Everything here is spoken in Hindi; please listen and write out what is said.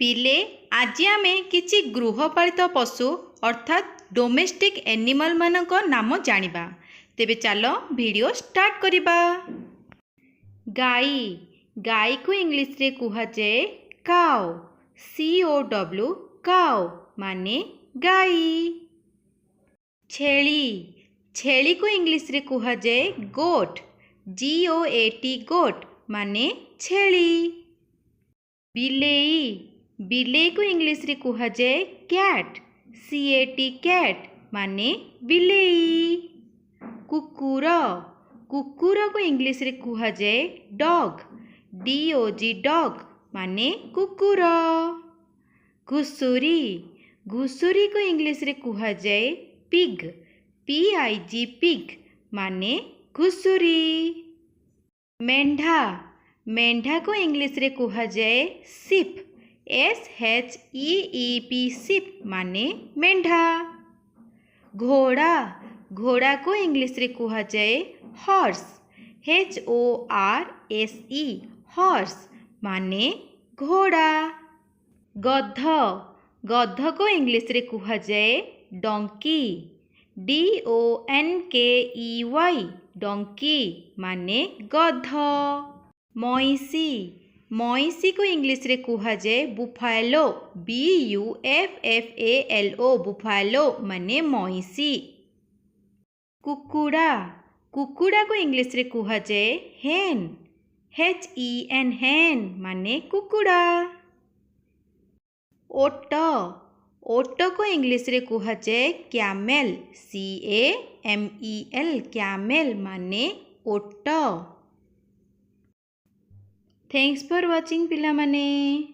पिले आज आमे किछि गृहपालित पशु अर्थात डोमेस्टिक एनिमल मानक नाम जानिबा। तेबे चलो वीडियो स्टार्ट करिबा। गाई गाई को इंग्लिश रे कुहा जाए काउ। COW काउ माने गाई। छेली छेली को इंग्लिश रे कुहा जाए गोट। GOAT गोट माने छेली। बिलेई बिलेई को इंग्लिश रे कुहा जाए कैट। CAT कैट माने बिलेई। कुकुर कुकुर को इंग्लिश रे कुहा जाए डॉग। DOG डॉग माने कुकुर। घुसुरी घुसुरी को इंग्लिश रे कुहा जाए पिग। PIG पिग माने घुसुरी। मेंढा मेंढा को इंग्लिश रे कुहा जाए सिप। SHEEP सिप माने मेंढा। घोड़ा घोड़ा को इंग्लिश रे कुहा जाए हॉर्स। HORSE हॉर्स माने घोड़ा। गध गध को इंग्लिश रे कुहा जाए डोंकी। DONKEY डोंकी माने गध। मईसी मईसी को इंग्लिश रे कुहा जाए बुफालो। BUFFALO बुफालो माने मईसी। कुकुड़ा कुकुड़ा को इंग्लिश रे कुहा जाए हेन। HEN हेन माने कुकुड़ा। ओट ओट को इंग्लिश रे कुहा जाए कैमेल। CAMEL कैमेल माने ओट। थैंक्स फॉर वाचिंग पिला माने।